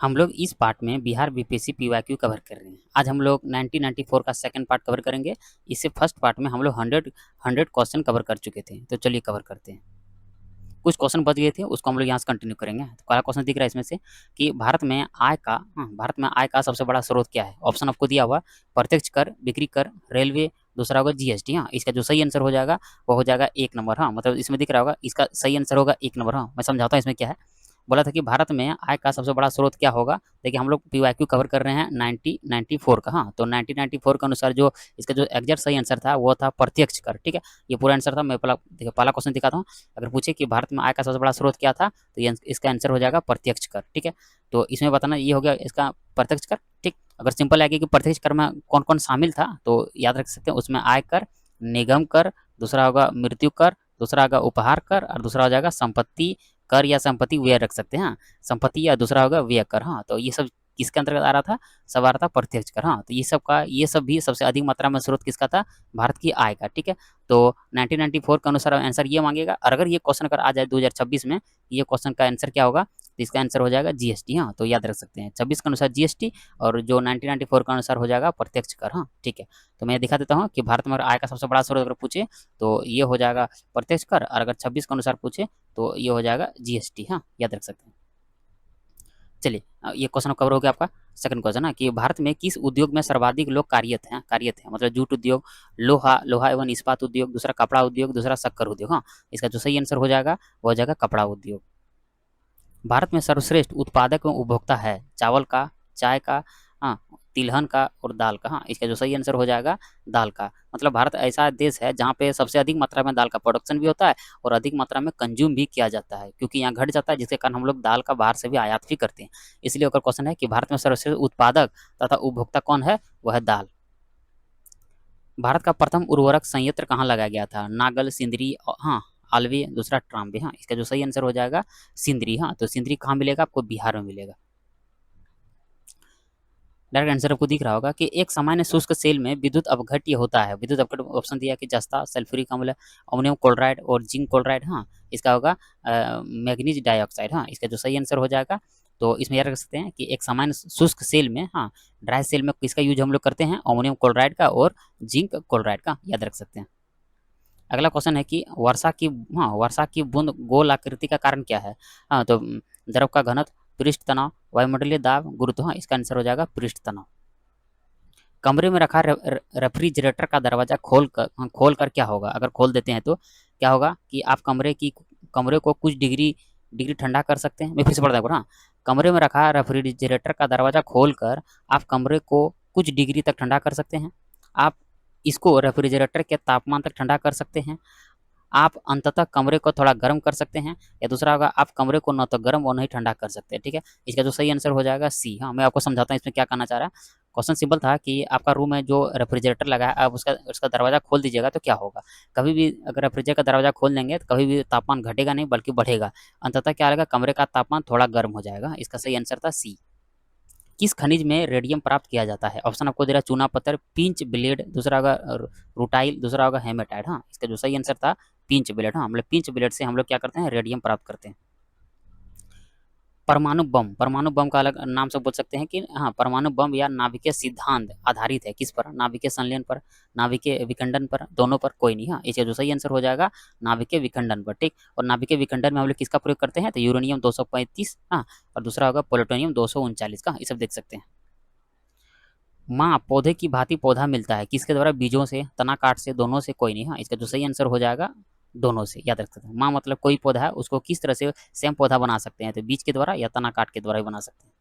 हम लोग इस पार्ट में बिहार बीपीएससी पीवाईक्यू कवर कर रहे हैं। आज हम लोग 1994 का सेकंड पार्ट कवर करेंगे। इससे फर्स्ट पार्ट में हम लोग 100 क्वेश्चन कवर कर चुके थे, तो चलिए कवर करते हैं। कुछ क्वेश्चन बच गए थे, उसको हम लोग यहाँ से कंटिन्यू करेंगे। तो पहला क्वेश्चन दिख रहा है इसमें से कि भारत में आय का सबसे बड़ा स्रोत क्या है। ऑप्शन आपको दिया हुआ प्रत्यक्ष कर, बिक्री कर, रेलवे, दूसरा होगा जीएसटी। हाँ, इसका जो सही आंसर हो जाएगा वो हो जाएगा 1 नंबर। हाँ, मतलब इसमें दिख रहा होगा, इसका सही आंसर होगा 1 नंबर। हाँ, मैं समझाता हूँ इसमें क्या है। बोला था कि भारत में आय का सबसे बड़ा स्रोत क्या होगा। देखिए हम लोग पीवाईक्यू कवर कर रहे हैं 1994 का। हाँ, तो 1994 के अनुसार जो इसका जो एग्जैक्ट सही आंसर था वो था प्रत्यक्ष कर। ठीक है, ये पूरा आंसर था। मैं पहला क्वेश्चन दिखाता हूँ। अगर पूछे कि भारत में आय का सबसे बड़ा स्रोत क्या था, तो ये इसका आंसर हो जाएगा प्रत्यक्ष कर। ठीक है, तो इसमें बताना ये हो गया इसका प्रत्यक्ष कर। ठीक, अगर सिंपल आएगी कि प्रत्यक्ष कर में कौन कौन शामिल था, तो याद रख सकते हैं उसमें आय कर, निगम कर, दूसरा होगा मृत्यु कर, दूसरा होगा उपहार कर, और दूसरा हो जाएगा संपत्ति कर या संपत्ति व्यय रख सकते हैं। हाँ, संपत्ति या दूसरा होगा व्यय कर। हाँ, तो ये सब किसके अंतर्गत आ रहा था, सब आ रहा था प्रत्यक्ष कर। हाँ, तो ये सब भी सबसे अधिक मात्रा में स्रोत किसका था, भारत की आय का। ठीक है, तो 1994 के अनुसार आंसर ये मांगेगा। और अगर ये क्वेश्चन अगर आ जाए 2026 में, ये क्वेश्चन का आंसर क्या होगा, तो इसका आंसर हो जाएगा जीएसटी। हाँ, तो याद रख सकते हैं 26 के अनुसार जीएसटी, और जो 1994 के अनुसार हो जाएगा प्रत्यक्ष कर। हाँ, ठीक है, तो मैं दिखा देता हूँ कि भारत में आय का सबसे बड़ा स्रोत अगर पूछे तो ये हो जाएगा प्रत्यक्ष कर, और अगर 26 के अनुसार पूछे तो ये हो जाएगा जीएसटी। हाँ, याद रख सकते हैं। चलिए, ये क्वेश्चन कवर हो गया आपका। सेकंड क्वेश्चन है कि भारत में किस उद्योग में सर्वाधिक लोग कार्यरत हैं, मतलब जूट उद्योग, लोहा एवं इस्पात उद्योग, दूसरा कपड़ा उद्योग, दूसरा शक्कर उद्योग। हाँ, इसका जो सही आंसर हो जाएगा वो हो जाएगा कपड़ा उद्योग। भारत में सर्वश्रेष्ठ उत्पादक एवं उपभोक्ता है चावल का, चाय का, हाँ, तिलहन का और दाल का। हाँ, इसका जो सही आंसर हो जाएगा दाल का। मतलब भारत ऐसा देश है जहाँ पे सबसे अधिक मात्रा में दाल का प्रोडक्शन भी होता है और अधिक मात्रा में कंज्यूम भी किया जाता है, क्योंकि यहाँ घट जाता है, जिसके कारण हम लोग दाल का बाहर से भी आयात भी करते हैं। इसलिए अगर क्वेश्चन है कि भारत में सर्वश्रेष्ठ उत्पादक तथा उपभोक्ता कौन है, वह है दाल। भारत का प्रथम उर्वरक संयंत्र कहाँ लगाया गया था, नागल, सिंदरी, हाँ, आलवी, दूसरा ट्राम्बे। हाँ, इसका जो सही आंसर हो जाएगा सिंदरी। हाँ, तो सिंदरी कहाँ मिलेगा, आपको बिहार में मिलेगा। डायरेक्ट आंसर आपको दिख रहा होगा कि एक सामान्य शुष्क सेल में विद्युत अपघट्य होता है। विद्युत अपघट्य ऑप्शन दिया कि जस्ता, सल्फ्यूरिक अम्ल, अमोनियम क्लोराइड और जिंक क्लोराइड। हाँ, इसका होगा मैग्नीज डाइऑक्साइड। हाँ, इसका जो सही आंसर हो जाएगा, तो इसमें याद रख सकते हैं कि एक सामान्य शुष्क सेल में, हाँ, ड्राई सेल में किसका यूज हम लोग करते हैं, अमोनियम क्लोराइड का और जिंक क्लोराइड का, याद रख सकते हैं। अगला क्वेश्चन है कि वर्षा की बूंद गोल आकृति का कारण क्या है। हाँ, तो द्रव का घनत्व, पृष्ठ तनाव, वायुमंडलीय दाब, गुरुत्व। हाँ, इसका आंसर हो जाएगा पृष्ठ तनाव। कमरे में रखा रेफ्रिजरेटर का दरवाजा खोल कर क्या होगा, अगर खोल देते हैं तो क्या होगा कि आप कमरे को कुछ डिग्री ठंडा कर सकते हैं। मैं फिर से पढ़ता हूँ। हाँ, कमरे में रखा रेफ्रिजरेटर का दरवाजा खोलकर आप कमरे को कुछ डिग्री तक ठंडा कर सकते हैं। आप इसको रेफ्रिजरेटर के तापमान तक ठंडा कर सकते हैं। आप अंततः कमरे को थोड़ा गर्म कर सकते हैं, या दूसरा होगा आप कमरे को न तो गर्म और नहीं ठंडा कर सकते। ठीक है, इसका जो सही आंसर हो जाएगा सी। हाँ, मैं आपको समझाता हूँ इसमें क्या कहना चाह रहा है। क्वेश्चन सिंपल था कि आपका रूम में जो रेफ्रिजरेटर लगा है, आप उसका उसका दरवाजा खोल दीजिएगा तो क्या होगा। कभी भी अगर रेफ्रिजरेटर का दरवाजा खोल देंगे तो कभी भी तापमान घटेगा नहीं बल्कि बढ़ेगा। अंततः क्या रहेगा, कमरे का तापमान थोड़ा गर्म हो जाएगा। इसका सही आंसर था सी। किस खनिज में रेडियम प्राप्त किया जाता है। ऑप्शन आपको दे रहा है चूना पत्थर, पिंच ब्लेड, दूसरा होगा रूटाइल, दूसरा होगा हेमेटाइट। हाँ, इसका जो सही आंसर था पिंच ब्लेड। हाँ, मतलब पिंच ब्लेड से हम लोग क्या करते हैं, रेडियम प्राप्त करते हैं। परमाणु बम का अलग नाम से बोल सकते हैं कि, हाँ, परमाणु बम या नाभिकीय सिद्धांत आधारित है किस पर, नाभिकीय संलयन पर, नाभिकीय विखंडन पर, दोनों पर, कोई नहीं। हाँ, इसका जो सही आंसर हो जाएगा नाभिकीय विखंडन पर। ठीक, और नाभिकीय विखंडन में हम लोग किसका प्रयोग करते हैं, तो यूरेनियम 235। हाँ, और दूसरा होगा प्लूटोनियम 239 का। ये सब देख सकते हैं। माँ पौधे की भांति पौधा मिलता है किसके द्वारा, बीजों से, तना काट से, दोनों से, कोई नहीं। हाँ, इसका जो सही आंसर हो जाएगा दोनों से, याद रख सकते हैं। माँ मतलब कोई पौधा है उसको किस तरह से सेम पौधा बना सकते हैं, तो बीज के द्वारा या तना काट के द्वारा ही बना सकते हैं।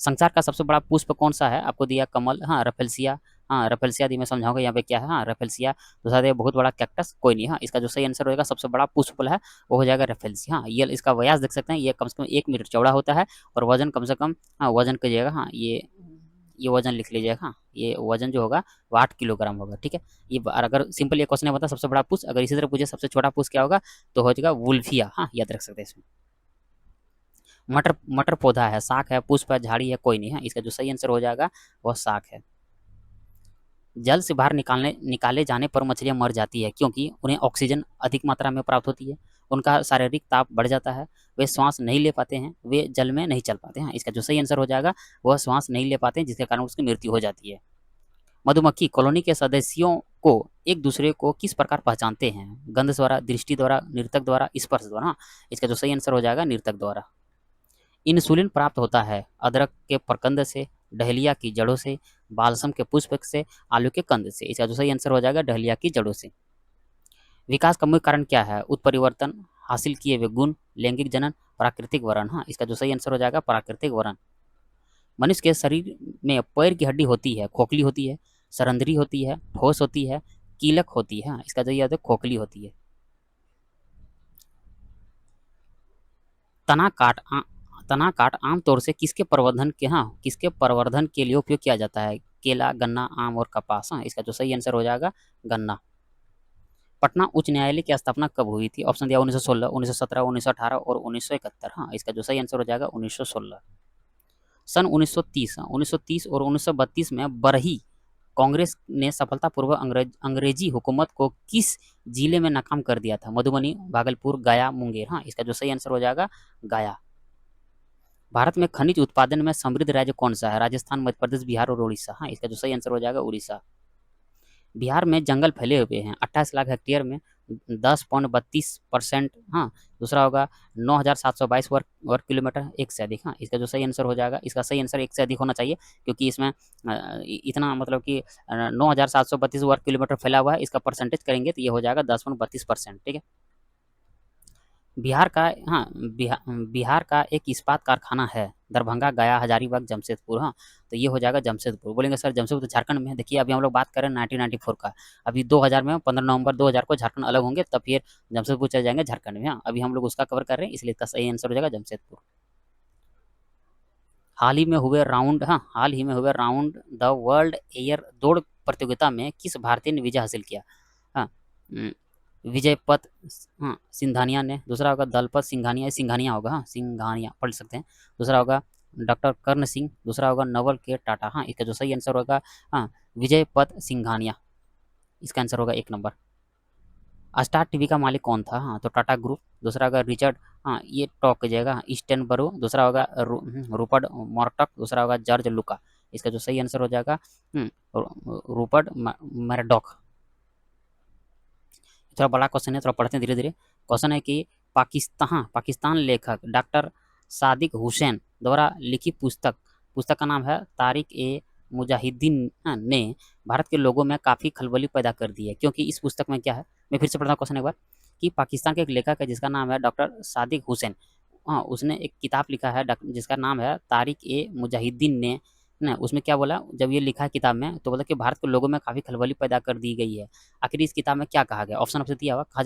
संसार का सबसे बड़ा पुष्प कौन सा है, आपको दिया कमल, हाँ, रफेलसिया। हाँ, रफेलसिया दी मैं समझाऊंगा यहाँ पे क्या है। हाँ, रफेलसिया। दूसरा दिया बहुत बड़ा कैक्टस, कोई नहीं। हाँ, इसका जो सही आंसर होगा सबसे बड़ा पुष्प है वो हो जाएगा रफेलसिया। हाँ, ये इसका व्यास देख सकते हैं, ये कम से कम 1 मीटर चौड़ा होता है और वजन कम से कम, हाँ, वजन करिएगा, हाँ, ये वजन लिख लीजिएगा। हाँ, ये वजन जो होगा वो 8 किलोग्राम होगा। ठीक है, ये अगर सिंपल ये क्वेश्चन है बता सबसे बड़ा पुष्प, अगर इसी तरह पूछे सबसे छोटा पुष्प क्या होगा, तो हो जाएगा वुल्फिया। हाँ, याद रख सकते हैं इसमें। मटर मटर पौधा है, शाक है, पुष्प है, झाड़ी है, कोई नहीं है। इसका जो सही आंसर हो जाएगा वह शाक है। जल से बाहर निकाले जाने पर मछलियां मर जाती है क्योंकि उन्हें ऑक्सीजन अधिक मात्रा में प्राप्त होती है। उनका शारीरिक ताप बढ़ जाता है, वे श्वास नहीं ले पाते हैं, वे जल में नहीं चल पाते हैं। इसका जो सही आंसर हो जाएगा वह श्वास नहीं ले पाते हैं, जिसके कारण उसकी मृत्यु हो जाती है। मधुमक्खी कॉलोनी के सदस्यों को एक दूसरे को किस प्रकार पहचानते हैं? गंध द्वारा, दृष्टि द्वारा, नृतक द्वारा, स्पर्श द्वारा। हाँ, इसका जो सही आंसर हो जाएगा नृतक द्वारा। इंसुलिन प्राप्त होता है अदरक के प्रकंद से, डहलिया की जड़ों से, बालसम के पुष्प से, आलू के कंद से। इसका जो सही आंसर हो जाएगा डहलिया की जड़ों से। विकास का मुख्य कारण क्या है? उत्परिवर्तन, हासिल किए हुए गुण, लैंगिक जनन, प्राकृतिक वरण। हाँ, इसका जो सही आंसर हो जाएगा प्राकृतिक वरण। मनुष्य के शरीर में पैर की हड्डी होती है, खोखली होती है, सरंध्री होती है, ठोस होती है, कीलक होती है। हाँ, इसका जो याद है खोखली होती है। तना काट तना काट आमतौर से किसके प्रवर्धन के लिए उपयोग किया जाता है? केला, गन्ना, आम और कपास। हाँ, इसका जो सही आंसर हो जाएगा गन्ना। पटना उच्च न्यायालय की स्थापना कब हुई थी? ऑप्शन दिया 1916, 1917, 1918 और 1971। हाँ, इसका जो सही आंसर हो जाएगा 1916। सन 1930 और 1932 में बरही कांग्रेस ने सफलतापूर्वक अंग्रेजी हुकूमत को किस जिले में नाकाम कर दिया था? मधुबनी, भागलपुर, गया, मुंगेर। हाँ, इसका जो सही आंसर हो जाएगा गया। भारत में खनिज उत्पादन में समृद्ध राज्य कौन सा है? राजस्थान, मध्य प्रदेश, बिहार और उड़ीसा। हाँ, इसका जो सही आंसर हो जाएगा उड़ीसा। बिहार में जंगल फैले हुए हैं 28 लाख हेक्टेयर में 10.32%। हाँ, दूसरा होगा 9,722 वर्ग किलोमीटर, एक से अधिक। हाँ, इसका जो सही आंसर हो जाएगा, इसका सही आंसर एक से अधिक होना चाहिए, क्योंकि इसमें इतना मतलब कि 9,732 वर्ग किलोमीटर फैला हुआ है। इसका परसेंटेज करेंगे तो ये हो जाएगा 10.32%। ठीक है। बिहार का हाँ बिहार का एक इस्पात कारखाना है, दरभंगा, गया, हजारीबाग, जमशेदपुर। हाँ, तो ये हो जाएगा जमशेदपुर। बोलेंगे सर जमशेदपुर तो झारखंड में है। देखिए अभी हम लोग बात करें 1994 का, अभी 2000 में 15 नवंबर 2000 को झारखंड अलग होंगे, तब फिर जमशेदपुर चले जाएंगे झारखंड में। हाँ, अभी हम लोग उसका कवर कर रहे हैं, इसलिए इसका सही आंसर हो जाएगा जमशेदपुर। हाल ही में हुए राउंड द वर्ल्ड एयर दौड़ प्रतियोगिता में किस भारतीय ने विजय हासिल किया? हाँ, विजयपत सिंघानिया ने, दूसरा होगा दलपत सिंघानिया, सिंघानिया होगा, हाँ सिंघानिया पढ़ सकते हैं। दूसरा होगा डॉक्टर कर्ण सिंह, दूसरा होगा नवल के टाटा। हाँ, इसका जो सही आंसर होगा हाँ विजयपत सिंघानिया, इसका आंसर होगा 1 नंबर। स्टार टीवी का मालिक कौन था? हाँ, तो टाटा ग्रुप। दूसरा होगा रिचर्ड, हाँ ये टॉक कीजिएगा, ईस्टर्न बरो। दूसरा होगा रूपर्ट मॉर्टक। दूसरा होगा जॉर्ज लुका। इसका जो सही आंसर हो जाएगा रूपर्ट मैरडॉक। थोड़ा बड़ा क्वेश्चन है, थोड़ा पढ़ते हैं धीरे धीरे। क्वेश्चन है कि पाकिस्तान लेखक डॉक्टर सादिक हुसैन द्वारा लिखी पुस्तक का नाम है तारिक ए मुजाहिदीन ने भारत के लोगों में काफ़ी खलबली पैदा कर दी है, क्योंकि इस पुस्तक में क्या है, मैं फिर से पढ़ता हूँ क्वेश्चन एक बार, कि पाकिस्तान के एक लेखक है जिसका नाम है डॉक्टर सादिक हुसैन। हाँ, उसने एक किताब लिखा है जिसका नाम है तारिक ए मुजाहिदीन ने ना, उसमें क्या बोला, जब ये लिखा है किताब में तो बोला कि भारत के लोगों में काफ़ी खलबली पैदा कर दी गई है। आखिर इस किताब में क्या कहा गया? ऑप्शन आपसे दिया हुआ, कहा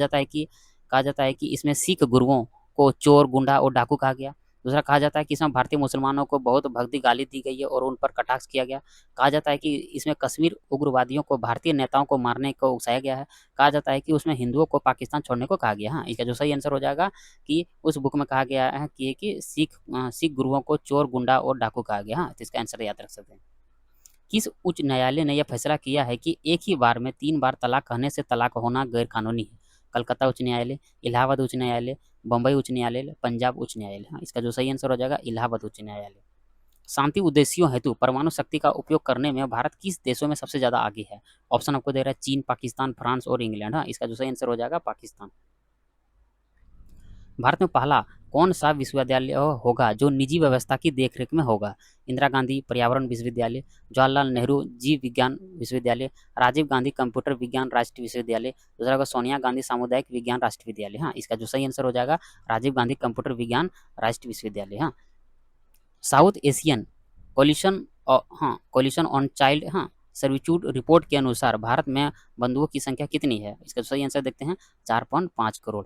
जाता है कि इसमें सिख गुरुओं को चोर, गुंडा और डाकू कहा गया। दूसरा, कहा जाता है कि इसमें भारतीय मुसलमानों को बहुत भक्ति गाली दी गई है और उन पर कटाक्ष किया गया। कहा जाता है कि इसमें कश्मीर उग्रवादियों को भारतीय नेताओं को मारने को उकसाया गया है। कहा जाता है कि उसमें हिंदुओं को पाकिस्तान छोड़ने को कहा गया। हाँ, इसका जो सही आंसर हो जाएगा कि उस बुक में कहा गया है कि सिख गुरुओं को चोर, गुंडा और डाकू कहा गया। हाँ, तो इसका आंसर याद रख सकते हैं। किस उच्च न्यायालय ने यह फैसला किया है कि एक ही बार में 3 बार तलाक कहने से तलाक होना गैर कानूनी है? कलकत्ता उच्च न्यायालय, इलाहाबाद उच्च न्यायालय, बम्बई उच्च न्यायालय, पंजाब उच्च न्यायालय। हाँ, इसका जो सही आंसर हो जाएगा इलाहाबाद उच्च न्यायालय। शांति उद्देश्यों हेतु परमाणु शक्ति का उपयोग करने में भारत किस देशों में सबसे ज्यादा आगे है? ऑप्शन आपको दे रहा है चीन, पाकिस्तान, फ्रांस और इंग्लैंड। हाँ, इसका जो सही आंसर हो जाएगा पाकिस्तान। भारत में पहला कौन सा विश्वविद्यालय होगा जो निजी व्यवस्था की देखरेख में होगा? इंदिरा गांधी पर्यावरण विश्वविद्यालय, जवाहरलाल नेहरू जीव विज्ञान विश्वविद्यालय, राजीव गांधी कंप्यूटर विज्ञान राष्ट्रीय विश्वविद्यालय, दूसरा होगा सोनिया गांधी सामुदायिक विज्ञान राष्ट्रीय विद्यालय। हाँ, इसका जो सही आंसर हो जाएगा राजीव गांधी कंप्यूटर विज्ञान राष्ट्रीय विश्वविद्यालय। हाँ, South Asian coalition on child servitude report के अनुसार भारत में बंधुओं की संख्या कितनी है? इसका सही आंसर देखते हैं 4.5 करोड़।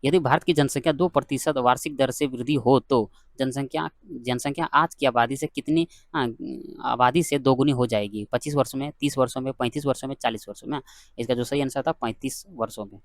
यदि भारत की जनसंख्या 2% वार्षिक दर से वृद्धि हो तो जनसंख्या आज की आबादी से कितनी आबादी से दोगुनी हो जाएगी? 25 वर्षों में, 30 वर्षों में, 35 वर्षों में, 40 वर्षों में? इसका जो सही आंसर था 35 वर्षों में।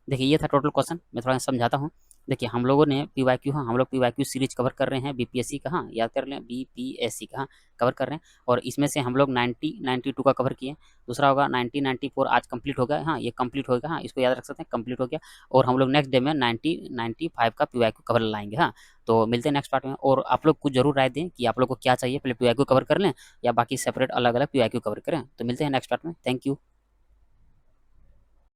देखिए ये था टोटल क्वेश्चन, मैं थोड़ा समझाता हूँ। देखिए हम लोगों ने पीवाईक्यू, हाँ हम लोग पीवाईक्यू सीरीज कवर कर रहे हैं बीपीएससी का, हाँ याद कर लें बीपीएससी का, हाँ कवर कर रहे हैं। और इसमें से हम लोग 92 का कवर किए। दूसरा होगा 94 आज कंप्लीट हो गया, हाँ ये कंप्लीट हो गया, हाँ इसको याद रख सकते हैं, कंप्लीट हो गया। और हम लोग नेक्स्ट डे में 95 का पीवाईक्यू कवर लाएंगे। हाँ तो मिलते हैं नेक्स्ट पार्ट में। और आप लोग कुछ जरूर राय दें कि आप लोग को क्या चाहिए, पहले पीवाईक्यू कवर कर लें या बाकी सेपरेट अलग अलग पीवाईक्यू कवर करें। तो मिलते हैं नेक्स्ट पार्ट में। Thank you.